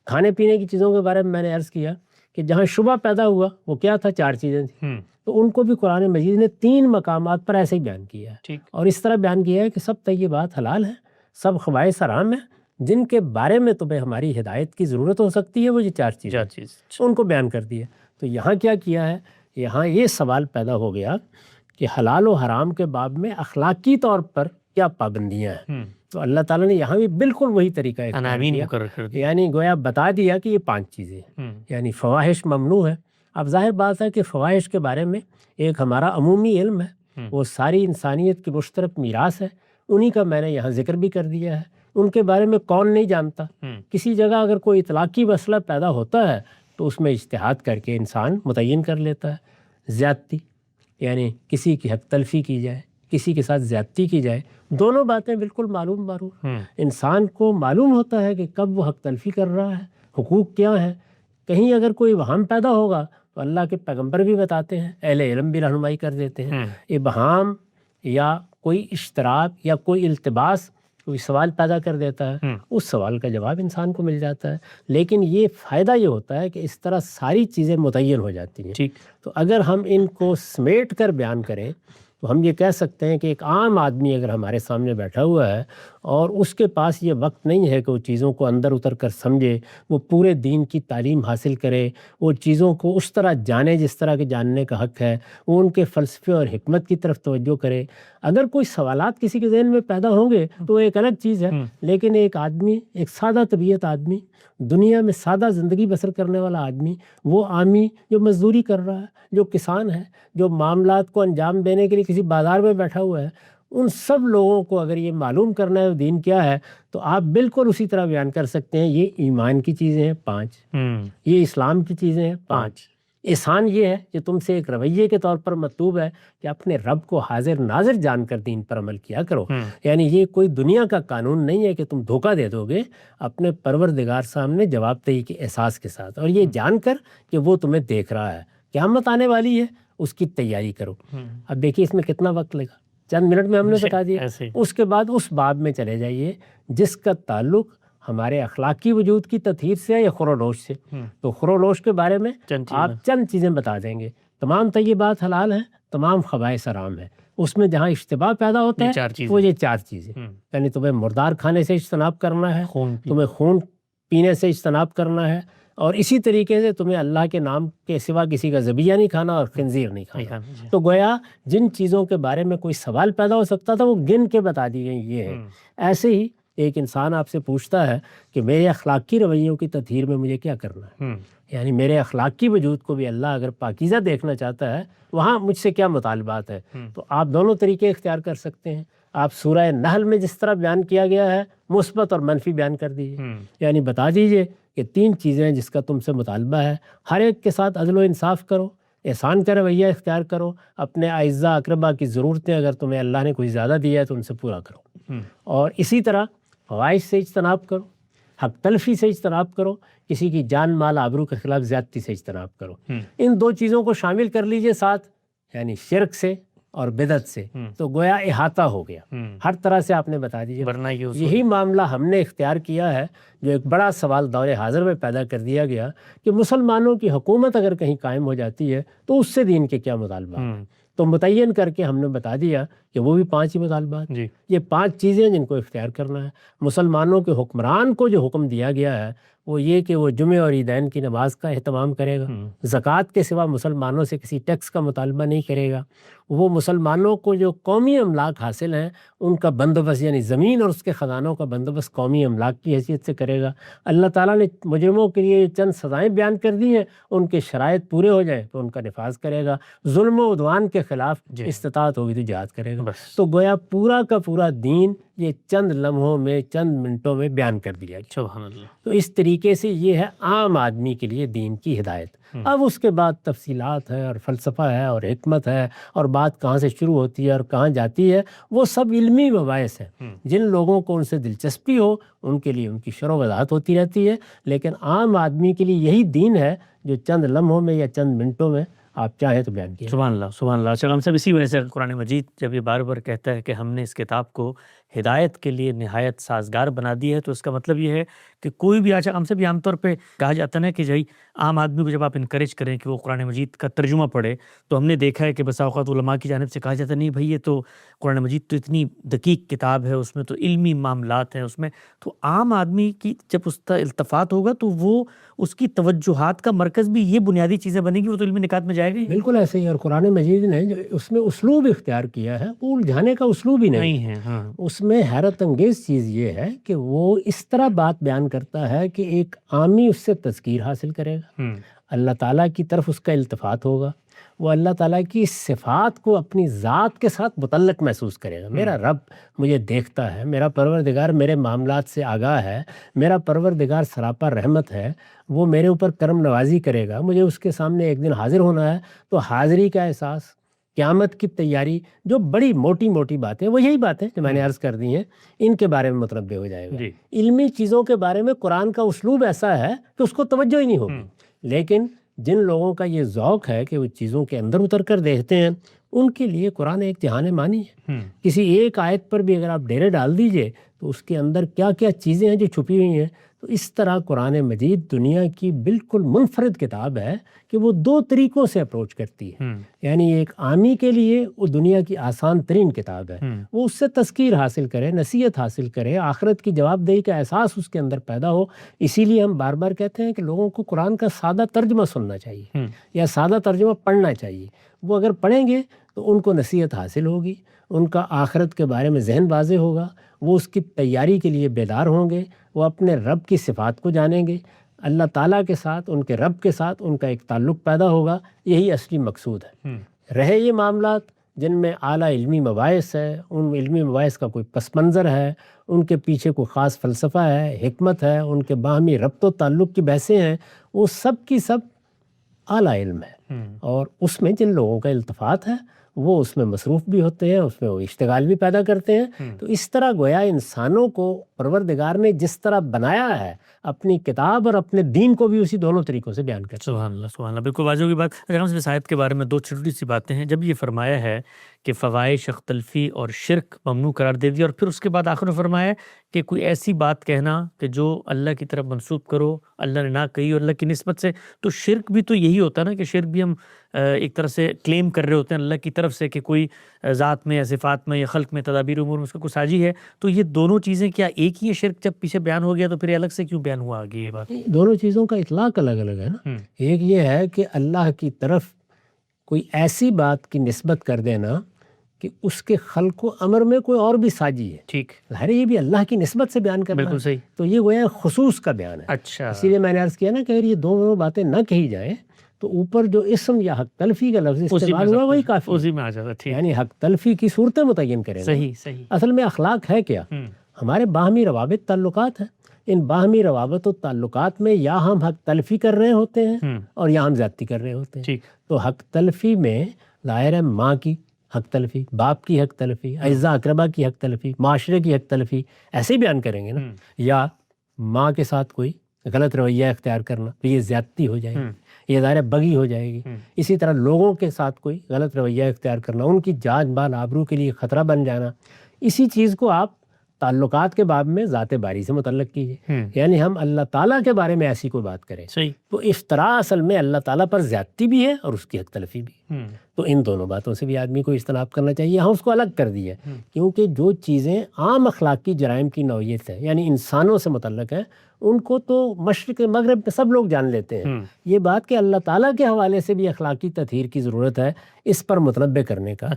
Speaker 2: کھانے پینے کی چیزوں کے بارے میں نے عرض کیا کہ جہاں شبہ پیدا ہوا وہ کیا تھا، 4 چیزیں تھیں، تو ان کو بھی قرآن مجید نے 3 مقامات پر ایسے ہی بیان کیا ہے، اور اس طرح بیان کیا ہے کہ سب طیبات حلال ہیں، سب خبائث حرام ہیں، جن کے بارے میں تمہیں ہماری ہدایت کی ضرورت ہو سکتی ہے وہ یہ 4 چیزیں ان کو بیان کر دیا۔ تو یہاں کیا کیا ہے، یہاں یہ سوال پیدا ہو گیا کہ حلال و حرام کے باب میں اخلاقی طور پر کیا پابندیاں ہیں، تو اللہ تعالیٰ نے یہاں بھی بالکل وہی طریقہ اختیار کیا، یعنی گویا بتا دیا کہ یہ 5 چیزیں ہیں، یعنی فواحش ممنوع ہے۔ اب ظاہر بات ہے کہ فواحش کے بارے میں ایک ہمارا عمومی علم ہے، وہ ساری انسانیت کی مشترک میراث ہے، انہی کا میں نے یہاں ذکر بھی کر دیا ہے۔ ان کے بارے میں کون نہیں جانتا؟ کسی جگہ اگر کوئی اطلاقی مسئلہ پیدا ہوتا ہے تو اس میں اجتہاد کر کے انسان متعین کر لیتا ہے۔ زیادتی، یعنی کسی کی حق تلفی کی جائے، کسی کے ساتھ زیادتی کی جائے، دونوں باتیں بالکل معلوم انسان کو معلوم ہوتا ہے کہ کب وہ حق تلفی کر رہا ہے، حقوق کیا ہیں۔ کہیں اگر کوئی وہم پیدا ہوگا تو اللہ کے پیغمبر بھی بتاتے ہیں، اہل علم بھی رہنمائی کر دیتے ہیں۔ ابہام یا کوئی اشتراک یا کوئی التباس کوئی سوال پیدا کر دیتا ہے، اس سوال کا جواب انسان کو مل جاتا ہے، لیکن یہ فائدہ یہ ہوتا ہے کہ اس طرح ساری چیزیں متعین ہو جاتی ہیں۔ تو اگر ہم ان کو سمیٹ کر بیان کریں تو ہم یہ کہہ سکتے ہیں کہ ایک عام آدمی اگر ہمارے سامنے بیٹھا ہوا ہے اور اس کے پاس یہ وقت نہیں ہے کہ وہ چیزوں کو اندر اتر کر سمجھے، وہ پورے دین کی تعلیم حاصل کرے، وہ چیزوں کو اس طرح جانے جس طرح کے جاننے کا حق ہے، وہ ان کے فلسفے اور حکمت کی طرف توجہ کرے۔ اگر کوئی سوالات کسی کے ذہن میں پیدا ہوں گے تو ایک الگ چیز ہے، لیکن ایک آدمی، ایک سادہ طبیعت آدمی، دنیا میں سادہ زندگی بسر کرنے والا آدمی، وہ عامی جو مزدوری کر رہا ہے، جو کسان ہے، جو معاملات کو انجام دینے کے لیے کسی بازار میں بیٹھا ہوا ہے، ان سب لوگوں کو اگر یہ معلوم کرنا ہے دین کیا ہے تو آپ بالکل اسی طرح بیان کر سکتے ہیں، یہ ایمان کی چیزیں ہیں 5، یہ اسلام کی چیزیں ہیں 5۔ احسان یہ ہے کہ تم سے ایک رویے کے طور پر مطلوب ہے کہ اپنے رب کو حاضر ناظر جان کر دین پر عمل کیا کرو۔ یعنی یہ کوئی دنیا کا قانون نہیں ہے کہ تم دھوکہ دے دو گے، اپنے پروردگار سامنے جواب دہی کے احساس کے ساتھ، اور یہ جان کر کہ وہ تمہیں دیکھ رہا ہے، قیامت آنے والی ہے، اس کی تیاری کرو۔ اب دیکھیے اس میں کتنا وقت لگا، چند منٹ میں ہم نے بتا دیا۔ اس کے بعد اس باب میں چلے جائیے جس کا تعلق ہمارے اخلاقی وجود کی تطہیر سے ہے یا خورونوش سے۔ تو خورونوش کے بارے میں آپ چند چیزیں بتا دیں گے۔ تمام طیبات حلال ہیں، تمام خبائث حرام ہیں۔ اس میں جہاں اشتباہ پیدا ہوتا ہے وہ یہ 4 چیزیں، یعنی تمہیں مردار کھانے سے اجتناب کرنا ہے، تمہیں خون پینے سے اجتناب کرنا ہے، اور اسی طریقے سے تمہیں اللہ کے نام کے سوا کسی کا ذبیحہ نہیں کھانا اور خنزیر نہیں کھانا۔ تو گویا جن چیزوں کے بارے میں کوئی سوال پیدا ہو سکتا تھا وہ گن کے بتا دی گئی یہ ہے۔ ایسے ہی ایک انسان آپ سے پوچھتا ہے کہ میرے اخلاقی رویوں کی تطہیر میں مجھے کیا کرنا ہے، یعنی میرے اخلاقی وجود کو بھی اللہ اگر پاکیزہ دیکھنا چاہتا ہے وہاں مجھ سے کیا مطالبات ہے، تو آپ دونوں طریقے اختیار کر سکتے ہیں۔ آپ سورہ نحل میں جس طرح بیان کیا گیا ہے مثبت اور منفی بیان کر دیجیے، یعنی بتا دیجیے کہ 3 چیزیں جس کا تم سے مطالبہ ہے، ہر ایک کے ساتھ عدل و انصاف کرو، احسان کا رویہ اختیار کرو، اپنے اعزاء اقربا کی ضرورتیں اگر تمہیں اللہ نے کچھ زیادہ دیا ہے تو ان سے پورا کرو، اور اسی طرح فواحش سے اجتناب کرو، حق تلفی سے اجتناب کرو، کسی کی جان مال آبرو کے خلاف زیادتی سے اجتناب کرو۔ ان 2 چیزوں کو شامل کر لیجئے ساتھ، یعنی شرک سے اور بدعت سے، تو گویا احاطہ ہو گیا، ہر طرح سے آپ نے بتا دیجئے۔ یہی معاملہ ہم نے اختیار کیا ہے، جو ایک بڑا سوال دور حاضر میں پیدا کر دیا گیا کہ مسلمانوں کی حکومت اگر کہیں قائم ہو جاتی ہے تو اس سے دین کے کیا مطالبات ہیں، تو متعین کر کے ہم نے بتا دیا کہ وہ بھی 5 ہی مطالبات۔ یہ 5 چیزیں جن کو اختیار کرنا ہے۔ مسلمانوں کے حکمران کو جو حکم دیا گیا ہے وہ یہ کہ وہ جمعہ اور عیدین کی نماز کا اہتمام کرے گا، زکوٰۃ کے سوا مسلمانوں سے کسی ٹیکس کا مطالبہ نہیں کرے گا، وہ مسلمانوں کو جو قومی املاک حاصل ہیں ان کا بندوبست، یعنی زمین اور اس کے خزانوں کا بندوبست قومی املاک کی حیثیت سے کرے گا۔ اللہ تعالیٰ نے مجرموں کے لیے چند سزائیں بیان کر دی ہیں، ان کے شرائط پورے ہو جائیں تو ان کا نفاذ کرے گا۔ ظلم و عدوان کے خلاف استطاعت ہوگی تو جہاد کرے گا۔ تو گویا پورا کا پورا دین یہ چند لمحوں میں، چند منٹوں میں بیان کر دیا گیا۔
Speaker 1: سبحان اللہ۔
Speaker 2: تو اس طریقے سے یہ ہے عام آدمی کے لیے دین کی ہدایت۔ اب اس کے بعد تفصیلات ہے اور فلسفہ ہے اور حکمت ہے، اور بات کہاں سے شروع ہوتی ہے اور کہاں جاتی ہے، وہ سب علمی مباحث ہیں۔ جن لوگوں کو ان سے دلچسپی ہو ان کے لیے ان کی شرح و وضاحت ہوتی رہتی ہے، لیکن عام آدمی کے لیے یہی دین ہے جو چند لمحوں میں یا چند منٹوں میں آپ چاہیں تو بیان کیا۔
Speaker 1: سبحان اللہ، سبحان اللہ۔ چلو ہم سب اسی وجہ سے قرآن مجید جب یہ بار بار کہتا ہے کہ ہم نے اس کتاب کو ہدایت کے لیے نہایت سازگار بنا دی ہے، تو اس کا مطلب یہ ہے کہ کوئی بھی ہم سے بھی عام طور پہ کہا جاتا ہے کہ جی عام آدمی کو جب آپ انکریج کریں کہ وہ قرآن مجید کا ترجمہ پڑھے، تو ہم نے دیکھا ہے کہ بسا اوقات علماء کی جانب سے کہا جاتا ہے نہیں بھائی یہ تو قرآن مجید تو اتنی دقیق کتاب ہے، اس میں تو علمی معاملات ہیں اس میں، تو عام آدمی کی جب اس کا التفات ہوگا تو وہ اس کی توجہات کا مرکز بھی یہ بنیادی چیزیں بنے گی، وہ تو علمی نکات میں جائے گا۔
Speaker 2: بالکل ایسے ہی، اور قرآن مجید نے جو اس میں اسلوب اختیار کیا ہے وہ الجھانے کا اسلوب ہی نہیں ہے۔ اس میں حیرت انگیز چیز یہ ہے کہ وہ اس طرح بات بیان کرتا ہے کہ ایک عامی اس سے تذکیر حاصل کرے گا، اللہ تعالیٰ کی طرف اس کا التفات ہوگا، وہ اللہ تعالیٰ کی صفات کو اپنی ذات کے ساتھ متعلق محسوس کرے گا۔ میرا رب مجھے دیکھتا ہے، میرا پروردگار میرے معاملات سے آگاہ ہے، میرا پروردگار سراپا رحمت ہے، وہ میرے اوپر کرم نوازی کرے گا، مجھے اس کے سامنے ایک دن حاضر ہونا ہے، تو حاضری کا احساس، قیامت کی تیاری، جو بڑی موٹی موٹی باتیں، وہ یہی باتیں جو میں نے عرض کر دی ہیں، ان کے بارے میں متنبع ہو جائے گا۔ علمی چیزوں کے بارے میں قرآن کا اسلوب ایسا ہے کہ اس کو توجہ ہی نہیں ہوگی، لیکن جن لوگوں کا یہ ذوق ہے کہ وہ چیزوں کے اندر اتر کر دیکھتے ہیں، ان کے لیے قرآن ایک جہان مانی ہے۔ کسی ایک آیت پر بھی اگر آپ ڈیرے ڈال دیجئے تو اس کے اندر کیا کیا چیزیں ہیں جو چھپی ہوئی ہیں، تو اس طرح قرآن مجید دنیا کی بالکل منفرد کتاب ہے کہ وہ دو طریقوں سے اپروچ کرتی ہے. یعنی ایک عامی کے لیے وہ دنیا کی آسان ترین کتاب ہے، وہ اس سے تذکیر حاصل کرے، نصیحت حاصل کرے، آخرت کی جواب دہی کا احساس اس کے اندر پیدا ہو. اسی لیے ہم بار بار کہتے ہیں کہ لوگوں کو قرآن کا سادہ ترجمہ سننا چاہیے یا سادہ ترجمہ پڑھنا چاہیے. وہ اگر پڑھیں گے تو ان کو نصیحت حاصل ہوگی، ان کا آخرت کے بارے میں ذہن واضح ہوگا، وہ اس کی تیاری کے لیے بیدار ہوں گے، وہ اپنے رب کی صفات کو جانیں گے، اللہ تعالیٰ کے ساتھ، ان کے رب کے ساتھ ان کا ایک تعلق پیدا ہوگا. یہی اصلی مقصود ہے. رہے یہ معاملات جن میں اعلیٰ علمی مباحث ہے، ان علمی مباحث کا کوئی پس منظر ہے، ان کے پیچھے کوئی خاص فلسفہ ہے، حکمت ہے، ان کے باہمی ربط و تعلق کی بحثیں ہیں، وہ سب کی سب اعلیٰ علم ہے. اور اس میں جن لوگوں کا التفات ہے وہ اس میں مصروف بھی ہوتے ہیں، اس میں وہ اشتغال بھی پیدا کرتے ہیں. تو اس طرح گویا انسانوں کو پروردگار نے جس طرح بنایا ہے اپنی کتاب اور اپنے دین کو بھی اسی دونوں طریقوں سے بیان کرتے ہیں.
Speaker 1: سبحان اللہ، سبحان اللہ، بالکل واضح کی بات. اگر ہم اس آیت کے بارے میں دو چھوٹی سی باتیں ہیں. جب یہ فرمایا ہے کہ فواحش، اختلفی اور شرک ممنوع قرار دے دیا، اور پھر اس کے بعد آخر میں فرمایا ہے کہ کوئی ایسی بات کہنا کہ جو اللہ کی طرف منسوب کرو، اللہ نے نہ کہی اور اللہ کی نسبت سے، تو شرک بھی تو یہی ہوتا ہے نا کہ شرک بھی ہم ایک طرح سے کلیم کر رہے ہوتے ہیں اللہ کی طرف سے کہ کوئی ذات میں یا صفات میں یا خلق میں، تدابیر امور میں اس کا کوئی ساجی ہے. تو یہ دونوں چیزیں کیا ایک ہی ہے؟ شرک جب پیچھے بیان ہو گیا تو پھر الگ سے کیوں بیان ہوا آگے یہ بات؟
Speaker 2: دونوں چیزوں کا اطلاق الگ الگ ہے نا. ایک یہ ہے کہ اللہ کی طرف کوئی ایسی بات کی نسبت کر دینا کہ اس کے خلق و امر میں کوئی اور بھی ساجی ہے.
Speaker 1: ٹھیک،
Speaker 2: ظاہر یہ بھی اللہ کی نسبت سے بیان کرنا.
Speaker 1: بالکل صحیح.
Speaker 2: تو یہ گویا خصوص کا بیان ہے.
Speaker 1: اچھا،
Speaker 2: اسی لیے میں نے عرض کیا نا کہ اگر یہ دونوں باتیں نہ کہی جائیں تو اوپر جو اسم یا حق تلفی کا لفظ استعمال ہوا وہی کافی،
Speaker 1: اسی میں آ جاتا. ٹھیک،
Speaker 2: یعنی حق تلفی کی صورتیں متعین کریں.
Speaker 1: صحیح صحیح.
Speaker 2: اصل میں اخلاق ہے کیا؟ ہمارے باہمی روابط تعلقات ہیں. ان باہمی روابط و تعلقات میں یا ہم حق تلفی کر رہے ہوتے ہیں اور یا ہم زیادتی کر رہے ہوتے ہیں.
Speaker 1: ٹھیک.
Speaker 2: تو حق تلفی میں ظاہر ہے ماں کی حق تلفی، باپ کی حق تلفی، اعزاء اقربا کی حق تلفی، معاشرے کی حق تلفی، ایسے ہی بیان کریں گے نا. یا ماں کے ساتھ کوئی غلط رویہ اختیار کرنا تو یہ زیادتی ہو جائے گی، یہ ظاہر بغی ہو جائے گی. اسی طرح لوگوں کے ساتھ کوئی غلط رویہ اختیار کرنا، ان کی جان مال آبرو کے لیے خطرہ بن جانا، اسی چیز کو آپ تعلقات کے باب میں ذات باری سے متعلق کیجیے. یعنی ہم اللہ تعالیٰ کے بارے میں ایسی کوئی بات کریں تو افطراء اصل میں اللہ تعالیٰ پر زیادتی بھی ہے اور اس کی حق تلفی بھی. تو ان دونوں باتوں سے بھی آدمی کو اجتناب کرنا چاہیے. ہاں اس کو الگ کر دیا کیونکہ جو چیزیں عام اخلاقی جرائم کی نوعیت ہے، یعنی انسانوں سے متعلق ہیں، ان کو تو مشرق مغرب میں سب لوگ جان لیتے ہیں. یہ بات کہ اللہ تعالیٰ کے حوالے سے بھی اخلاقی تطہیر کی ضرورت ہے، اس پر متنبع کرنے کا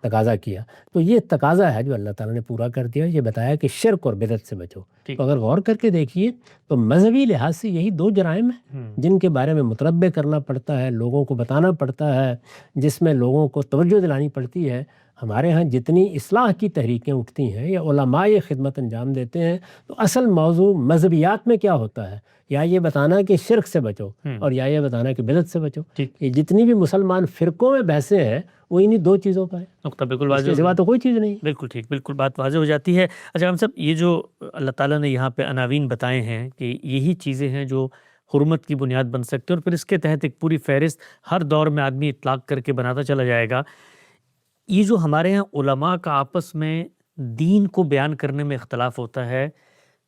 Speaker 2: تقاضا کیا. تو یہ تقاضا ہے جو اللہ تعالیٰ نے پورا کر دیا. یہ بتایا کہ شرک اور بدعت سے بچو. تو اگر غور کر کے دیکھیے تو مذہبی لحاظ سے یہی دو جرائم ہیں جن کے بارے میں متنبع کرنا پڑتا ہے، لوگوں کو بتانا پڑتا ہے، جس میں لوگوں کو توجہ دلانی پڑتی ہے. ہمارے ہاں جتنی اصلاح کی تحریکیں اٹھتی ہیں یا علماء یہ خدمت انجام دیتے ہیں تو اصل موضوع مذہبیات میں کیا ہوتا ہے، یا یہ بتانا کہ شرک سے بچو اور یا یہ بتانا کہ بدعت سے بچو. یہ جتنی بھی مسلمان فرقوں میں بحثیں ہیں وہ انہی دو چیزوں پر ہے.
Speaker 1: نقطہ بالکل واضح،
Speaker 2: اس کے سوا تو کوئی چیز نہیں.
Speaker 1: بالکل ٹھیک، بالکل بات واضح ہو جاتی ہے. اچھا ہم سب یہ جو اللہ تعالیٰ نے یہاں پہ عناوین بتائے ہیں کہ یہی چیزیں ہیں جو حرمت کی بنیاد بن سکتے ہیں، اور پھر اس کے تحت ایک پوری فہرست ہر دور میں آدمی اطلاق کر کے بناتا چلا جائے گا. یہ جو ہمارے یہاں علماء کا آپس میں دین کو بیان کرنے میں اختلاف ہوتا ہے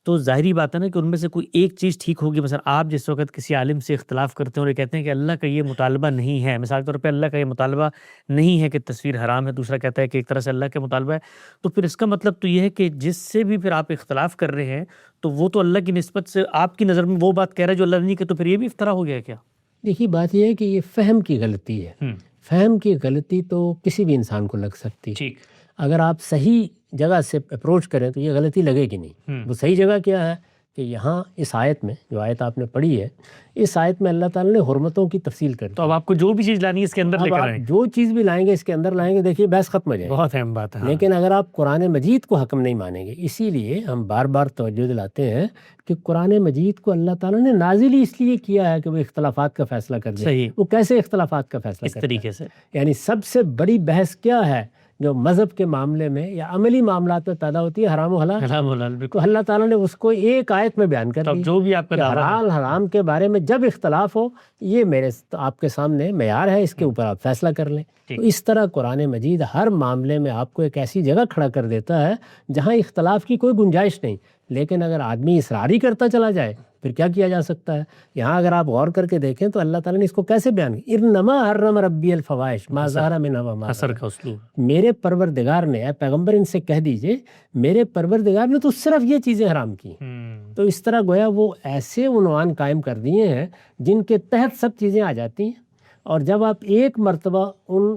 Speaker 1: تو ظاہری بات ہے نا کہ ان میں سے کوئی ایک چیز ٹھیک ہوگی. مثلا آپ جس وقت کسی عالم سے اختلاف کرتے ہیں اور یہ کہتے ہیں کہ اللہ کا یہ مطالبہ نہیں ہے، مثال کے طور پہ اللہ کا یہ مطالبہ نہیں ہے کہ تصویر حرام ہے، دوسرا کہتا ہے کہ ایک طرح سے اللہ کا مطالبہ ہے، تو پھر اس کا مطلب تو یہ ہے کہ جس سے بھی پھر آپ اختلاف کر رہے ہیں تو وہ تو اللہ کی نسبت سے آپ کی نظر میں وہ بات کہہ رہا ہے جو اللہ نہیں کہ، تو پھر یہ بھی افترا ہو گیا کیا؟
Speaker 2: دیکھیے بات یہ ہے کہ یہ فہم کی غلطی ہے. فہم کی غلطی تو کسی بھی انسان کو لگ سکتی ہے. اگر آپ صحیح جگہ سے اپروچ کریں تو یہ غلطی لگے گی نہیں. وہ صحیح جگہ کیا ہے کہ یہاں اس آیت میں جو آیت آپ نے پڑھی ہے، اس آیت میں اللہ تعالیٰ نے حرمتوں کی تفصیل کر دی.
Speaker 1: تو اب آپ کو جو بھی چیز لانی ہے اس کے اندر لے کر آئیں،
Speaker 2: جو چیز بھی لائیں گے اس کے اندر لائیں گے، دیکھیے بحث ختم ہو جائے گی.
Speaker 1: بہت اہم بات ہے.
Speaker 2: لیکن اگر آپ قرآن مجید کو حکم نہیں مانیں گے، اسی لیے ہم بار بار توجہ دلاتے ہیں کہ قرآن مجید کو اللہ تعالیٰ نے نازل ہی اس لیے کیا ہے کہ وہ اختلافات کا فیصلہ کر دے.
Speaker 1: صحیح.
Speaker 2: وہ کیسے اختلافات کا فیصلہ
Speaker 1: اس طریقے سے،
Speaker 2: یعنی سب سے بڑی بحث کیا ہے جو مذہب کے معاملے میں یا عملی معاملات میں پیدا ہوتی ہے، حرام و حلال.
Speaker 1: حرام و حلال،
Speaker 2: تو اللہ تعالیٰ نے اس کو ایک آیت میں بیان کر دیا.
Speaker 1: جو بھی آپ کا
Speaker 2: حلال حرام کے بارے میں جب اختلاف ہو، یہ میرے آپ کے سامنے معیار ہے، اس کے اوپر آپ فیصلہ کر لیں. تو اس طرح قرآن مجید ہر معاملے میں آپ کو ایک ایسی جگہ کھڑا کر دیتا ہے جہاں اختلاف کی کوئی گنجائش نہیں. لیکن اگر آدمی اصراری کرتا چلا جائے پھر کیا کیا جا سکتا ہے؟ یہاں اگر آپ غور کر کے دیکھیں تو اللہ تعالیٰ نے اس کو کیسے بیان کیا، انما حرم ربی الفواحش ما ظہر منہا وما
Speaker 1: حصر
Speaker 2: بطن۔
Speaker 1: کا اسلوب،
Speaker 2: میرے پروردگار نے، اے پیغمبر ان سے کہہ دیجئے میرے پروردگار نے تو صرف یہ چیزیں حرام کی۔ تو اس طرح گویا وہ ایسے عنوان قائم کر دیے ہیں جن کے تحت سب چیزیں آ جاتی ہیں، اور جب آپ ایک مرتبہ ان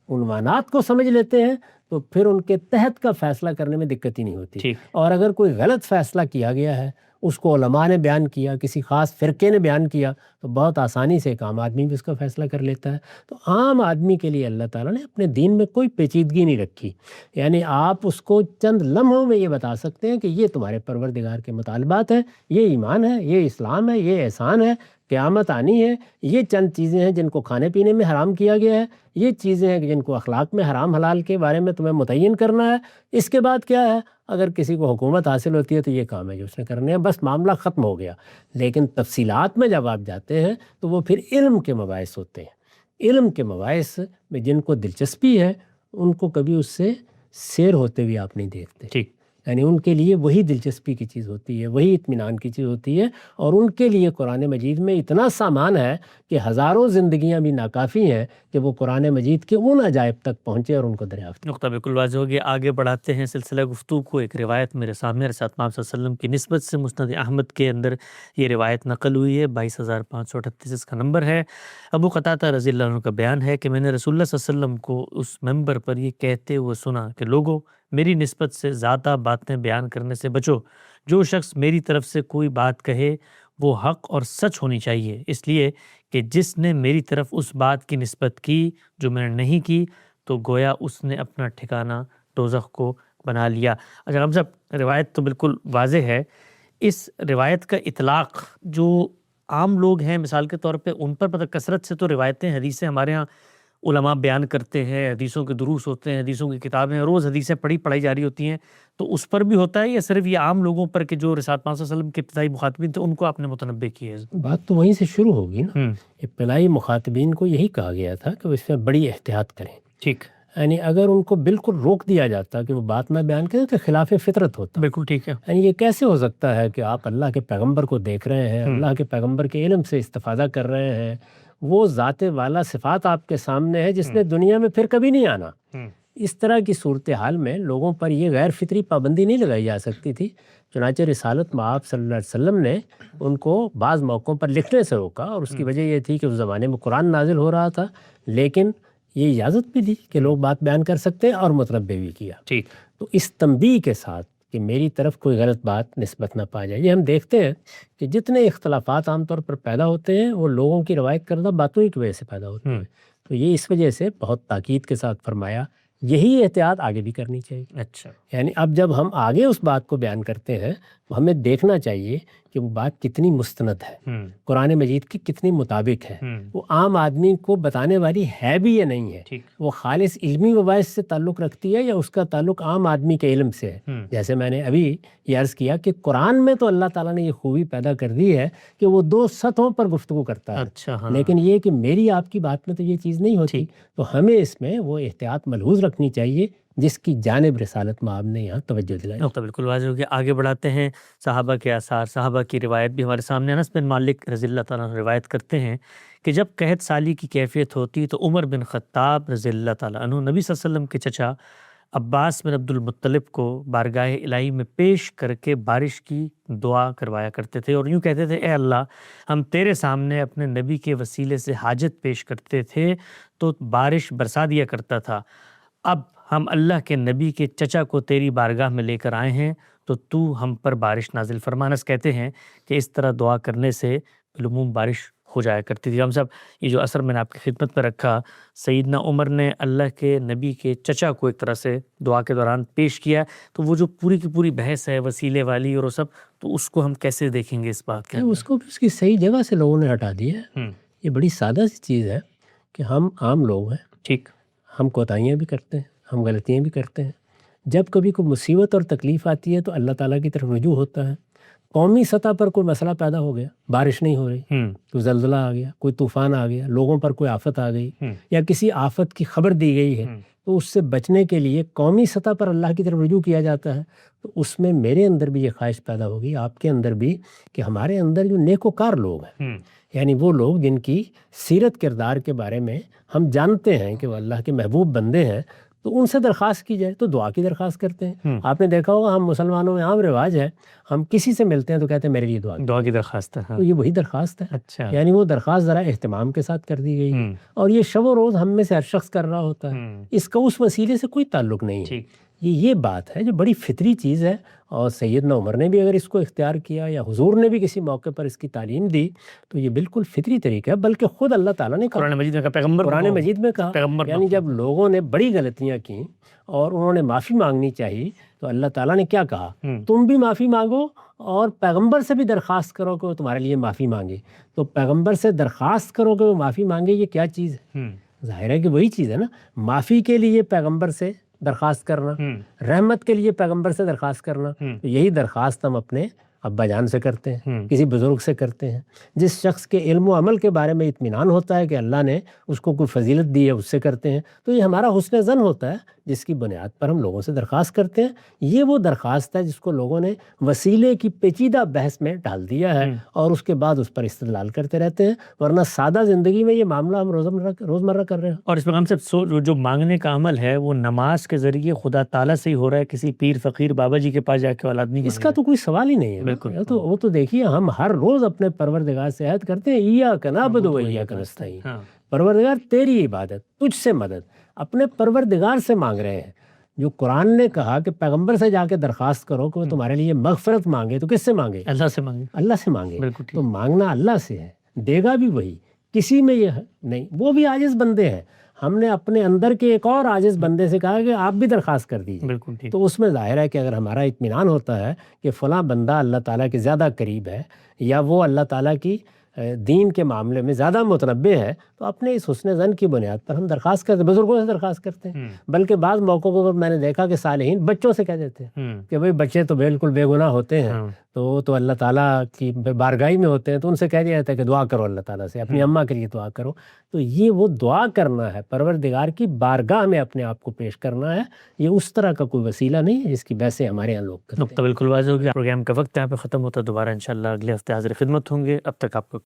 Speaker 2: عنوانات کو سمجھ لیتے ہیں تو پھر ان کے تحت کا فیصلہ کرنے میں دقت ہی نہیں ہوتی۔ اور اگر کوئی غلط فیصلہ کیا گیا ہے، اس کو علماء نے بیان کیا، کسی خاص فرقے نے بیان کیا، تو بہت آسانی سے ایک عام آدمی بھی اس کا فیصلہ کر لیتا ہے۔ تو عام آدمی کے لیے اللہ تعالیٰ نے اپنے دین میں کوئی پیچیدگی نہیں رکھی، یعنی آپ اس کو چند لمحوں میں یہ بتا سکتے ہیں کہ یہ تمہارے پروردگار کے مطالبات ہیں، یہ ایمان ہے، یہ اسلام ہے، یہ احسان ہے، قیامت آنی ہے، یہ چند چیزیں ہیں جن کو کھانے پینے میں حرام کیا گیا ہے، یہ چیزیں ہیں جن کو اخلاق میں حرام حلال کے بارے میں تمہیں متعین کرنا ہے۔ اس کے بعد کیا ہے، اگر کسی کو حکومت حاصل ہوتی ہے تو یہ کام ہے جو اس نے کرنے ہیں، بس معاملہ ختم ہو گیا۔ لیکن تفصیلات میں جب آپ جاتے ہیں تو وہ پھر علم کے مباحث ہوتے ہیں۔ علم کے مباحث میں جن کو دلچسپی ہے ان کو کبھی اس سے سیر ہوتے ہوئے آپ نہیں دیکھتے،
Speaker 1: ٹھیک،
Speaker 2: یعنی ان کے لیے وہی دلچسپی کی چیز ہوتی ہے، وہی اطمینان کی چیز ہوتی ہے، اور ان کے لیے قرآن مجید میں اتنا سامان ہے کہ ہزاروں زندگیاں بھی ناکافی ہیں کہ وہ قرآن مجید کے ان عجائب تک پہنچے اور ان کو دریافت۔
Speaker 1: نقطہ بالکل واضح ہو گیا۔ آگے بڑھاتے ہیں سلسلہ گفتگو کو۔ ایک روایت میرے سامنے رسول اللہ صلی اللہ علیہ وسلم کی نسبت سے مسند احمد کے اندر یہ روایت نقل ہوئی ہے، 22,538 اس کا نمبر ہے۔ ابو قتادہ رضی اللہ عنہ کا بیان ہے کہ میں نے رسول اللہ صلی اللہ علیہ وسلم کو اس ممبر پر یہ کہتے ہوئے سنا کہ لوگو، میری نسبت سے زیادہ باتیں بیان کرنے سے بچو۔ جو شخص میری طرف سے کوئی بات کہے وہ حق اور سچ ہونی چاہیے، اس لیے کہ جس نے میری طرف اس بات کی نسبت کی جو میں نے نہیں کی تو گویا اس نے اپنا ٹھکانہ دوزخ کو بنا لیا۔ اچھا ہم صاحب، روایت تو بالکل واضح ہے، اس روایت کا اطلاق جو عام لوگ ہیں مثال کے طور پہ ان پر پتہ کثرت سے تو روایتیں حدیثیں ہمارے ہاں علماء بیان کرتے ہیں، حدیثوں کے دروس ہوتے ہیں، حدیثوں کی کتابیں روز حدیثیں پڑھائی جا رہی ہوتی ہیں، تو اس پر بھی ہوتا ہے یا صرف یہ عام لوگوں پر کہ جو رسالت پاک صلی اللہ علیہ وسلم کے ابتدائی مخاطبین تھے ان کو آپ نے متنبع کیا ہے؟
Speaker 2: بات تو وہیں سے شروع ہوگی نا۔ ابتدائی مخاطبین کو یہی کہا گیا تھا کہ وہ اس میں بڑی احتیاط کریں۔
Speaker 1: ٹھیک،
Speaker 2: یعنی اگر ان کو بالکل روک دیا جاتا کہ وہ بات نہ بیان کریں تو خلاف فطرت ہوتا۔
Speaker 1: بالکل ٹھیک ہے۔
Speaker 2: یعنی یہ کیسے ہو سکتا ہے کہ آپ اللہ کے پیغمبر کو دیکھ رہے ہیں، اللہ کے پیغمبر کے علم سے استفادہ کر رہے ہیں، وہ ذات والا صفات آپ کے سامنے ہے جس نے دنیا میں پھر کبھی نہیں آنا۔ اس طرح کی صورتحال میں لوگوں پر یہ غیر فطری پابندی نہیں لگائی جا سکتی تھی، چنانچہ رسالت مآب صلی اللہ علیہ وسلم نے ان کو بعض موقعوں پر لکھنے سے روکا، اور اس کی وجہ یہ تھی کہ اس زمانے میں قرآن نازل ہو رہا تھا، لیکن یہ اجازت بھی دی کہ لوگ بات بیان کر سکتے ہیں اور متنبع بھی کیا۔
Speaker 1: ٹھیک،
Speaker 2: تو اس تنبیہ کے ساتھ کہ میری طرف کوئی غلط بات نسبت نہ پا جائے، یہ ہم دیکھتے ہیں کہ جتنے اختلافات عام طور پر پیدا ہوتے ہیں وہ لوگوں کی روایت کردہ باتوں ہی کی وجہ سے پیدا ہوتے ہیں۔ تو یہ اس وجہ سے بہت تاکید کے ساتھ فرمایا، یہی احتیاط آگے بھی کرنی چاہیے۔
Speaker 1: اچھا،
Speaker 2: یعنی اب جب ہم آگے اس بات کو بیان کرتے ہیں تو ہمیں دیکھنا چاہیے کہ وہ بات کتنی مستند ہے، قرآن مجید کی کتنی مطابق ہے، وہ عام آدمی کو بتانے والی ہے بھی یا نہیں ہے، وہ خالص علمی مباحث سے تعلق رکھتی ہے یا اس کا تعلق عام آدمی کے علم سے ہے۔ جیسے میں نے ابھی یہ عرض کیا کہ قرآن میں تو اللہ تعالیٰ نے یہ خوبی پیدا کر دی ہے کہ وہ دو سطحوں پر گفتگو کرتا ہے۔
Speaker 1: اچھا،
Speaker 2: لیکن یہ کہ میری آپ کی بات میں تو یہ چیز نہیں ہوتی، تو ہمیں اس میں وہ احتیاط ملحوظ رکھنی چاہیے جس کی جانب رسالت مآب نے یہاں توجہ دلائی۔
Speaker 1: نقطہ بالکل واضح ہو گیا۔ آگے بڑھاتے ہیں، صحابہ کے آثار، صحابہ کی روایت بھی ہمارے سامنے۔ انس بن مالک رضی اللہ تعالیٰ عنہ روایت کرتے ہیں کہ جب قحط سالی کی کیفیت ہوتی تو عمر بن خطاب رضی اللہ تعالیٰ عنہ نبی صلی اللہ علیہ وسلم کے چچا عباس بن عبد المطلب کو بارگاہ الہی میں پیش کر کے بارش کی دعا کروایا کرتے تھے، اور یوں کہتے تھے، اے اللہ، ہم تیرے سامنے اپنے نبی کے وسیلے سے حاجت پیش کرتے تھے تو بارش برسا دیا کرتا تھا، اب ہم اللہ کے نبی کے چچا کو تیری بارگاہ میں لے کر آئے ہیں تو تو ہم پر بارش نازل فرما۔ انس کہتے ہیں کہ اس طرح دعا کرنے سے بالعموم بارش ہو جایا کرتی تھی۔ ہم سب یہ جو اثر میں نے آپ کی خدمت میں رکھا، سیدنا عمر نے اللہ کے نبی کے چچا کو ایک طرح سے دعا کے دوران پیش کیا، تو وہ جو پوری کی پوری بحث ہے وسیلے والی اور وہ سب، تو اس کو ہم کیسے دیکھیں گے اس بات کے؟
Speaker 2: اس کو اس کی صحیح جگہ سے لوگوں نے ہٹا دیا ہے۔ یہ بڑی سادہ سی چیز ہے کہ ہم عام لوگ ہیں،
Speaker 1: ٹھیک،
Speaker 2: ہم کوتاہیاں بھی کرتے ہیں، ہم غلطیاں بھی کرتے ہیں۔ جب کبھی کوئی مصیبت اور تکلیف آتی ہے تو اللہ تعالیٰ کی طرف رجوع ہوتا ہے۔ قومی سطح پر کوئی مسئلہ پیدا ہو گیا، بارش نہیں ہو رہی، تو زلزلہ آ گیا، کوئی طوفان آ گیا، لوگوں پر کوئی آفت آ گئی، یا کسی آفت کی خبر دی گئی ہے، تو اس سے بچنے کے لیے قومی سطح پر اللہ کی طرف رجوع کیا جاتا ہے، تو اس میں میرے اندر بھی یہ خواہش پیدا ہوگی، آپ کے اندر بھی، کہ ہمارے اندر جو نیکوکار لوگ ہیں، یعنی وہ لوگ جن کی سیرت کردار کے بارے میں ہم جانتے ہیں کہ وہ اللہ کے محبوب بندے ہیں، تو ان سے درخواست کی جائے، تو دعا کی درخواست کرتے ہیں۔ آپ نے دیکھا ہوگا ہم مسلمانوں میں عام رواج ہے، ہم کسی سے ملتے ہیں تو کہتے ہیں میرے لیے
Speaker 1: دعا کی درخواست ہے۔
Speaker 2: تو یہ وہی درخواست ہے،
Speaker 1: اچھا،
Speaker 2: یعنی وہ درخواست ذرا اہتمام کے ساتھ کر دی گئی ہے، اور یہ شب و روز ہم میں سے ہر شخص کر رہا ہوتا ہے، اس کا اس وسیلے سے کوئی تعلق نہیں ہے۔ یہ بات ہے جو بڑی فطری چیز ہے، اور سیدنا عمر نے بھی اگر اس کو اختیار کیا یا حضور نے بھی کسی موقع پر اس کی تعلیم دی تو یہ بالکل فطری طریقہ ہے، بلکہ خود اللہ تعالیٰ نے کہا، قرآن مجید میں کہا، یعنی جب لوگوں نے بڑی غلطیاں کی اور انہوں نے معافی مانگنی چاہیے تو اللہ تعالیٰ نے کیا کہا، تم بھی معافی مانگو اور پیغمبر سے بھی درخواست کرو کہ وہ تمہارے لیے معافی مانگے۔ تو پیغمبر سے درخواست کرو کہ وہ معافی مانگے، یہ کیا چیز ہے؟ ظاہر ہے کہ وہی چیز ہے نا، معافی کے لیے پیغمبر سے درخواست کرنا، رحمت کے لیے پیغمبر سے درخواست کرنا، تو یہی درخواست ہم اپنے ابا جان سے کرتے ہیں، کسی بزرگ سے کرتے ہیں، جس شخص کے علم و عمل کے بارے میں اطمینان ہوتا ہے کہ اللہ نے اس کو کوئی فضیلت دی ہے، اس سے کرتے ہیں، تو یہ ہمارا حسن ظن ہوتا ہے جس کی بنیاد پر ہم لوگوں سے درخواست کرتے ہیں۔ یہ وہ درخواست ہے جس کو لوگوں نے وسیلے کی پیچیدہ بحث میں ڈال دیا ہے اور اس کے بعد اس پر استدلال کرتے رہتے ہیں، ورنہ سادہ زندگی میں یہ معاملہ ہم روزمرہ کر رہے ہیں۔
Speaker 1: اور اس پیغام سے جو مانگنے کا عمل ہے وہ نماز کے ذریعے خدا تعالیٰ سے ہی ہو رہا ہے، کسی پیر فقیر بابا جی کے پاس جا کے اولاد نہیں،
Speaker 2: اس کا تو کوئی سوال ہی نہیں ہے۔
Speaker 1: بالکل،
Speaker 2: وہ تو دیکھیے ہم ہر روز اپنے پروردگار سے عہد کرتے ہیں، ایاک نعبد و ایاک نستعین، پروردگار تیری عبادت، تجھ سے مدد، اپنے پروردگار سے مانگ رہے ہیں۔ جو قرآن نے کہا کہ پیغمبر سے جا کے درخواست کرو کہ وہ تمہارے لیے مغفرت مانگے، تو کس سے مانگے؟
Speaker 1: اللہ سے مانگے،
Speaker 2: اللہ سے مانگے۔
Speaker 1: بالکل،
Speaker 2: تو مانگنا اللہ سے ہے، دے گا بھی وہی، کسی میں یہ نہیں، وہ بھی عاجز بندے ہیں، ہم نے اپنے اندر کے ایک اور عاجز بندے سے کہا کہ آپ بھی درخواست کر دیجیے،
Speaker 1: بالکل ٹھیک۔
Speaker 2: تو اس میں ظاہر ہے کہ اگر ہمارا اطمینان ہوتا ہے کہ فلاں بندہ اللہ تعالیٰ کے زیادہ قریب ہے یا وہ اللہ تعالیٰ کی دین کے معاملے میں زیادہ متنبع ہے، تو اپنے اس حسن ظن کی بنیاد پر ہم درخواست کرتے ہیں، بزرگوں سے درخواست کرتے ہیں۔ بلکہ بعض موقعوں پر میں نے دیکھا کہ صالحین بچوں سے کہہ دیتے ہیں کہ بھئی بچے تو بالکل بے گناہ ہوتے ہیں، تو وہ تو اللہ تعالیٰ کی بارگاہ میں ہوتے ہیں، تو ان سے کہہ دیا جاتا ہے کہ دعا کرو اللہ تعالیٰ سے، اپنی اماں کے لیے دعا کرو۔ تو یہ وہ دعا کرنا ہے، پروردگار کی بارگاہ میں اپنے آپ کو پیش کرنا ہے، یہ اس طرح کا کوئی وسیلہ نہیں ہے جس کی بحثیں ہمارے یہاں لوگ کرتے ہیں۔
Speaker 1: نقطہ بالکل واضح ہو گیا۔ پروگرام کا وقت یہاں پہ ختم ہوتا ہے، دوبارہ انشاءاللہ اگلے ہفتے حاضر خدمت ہوں گے۔ اب تک آپ کو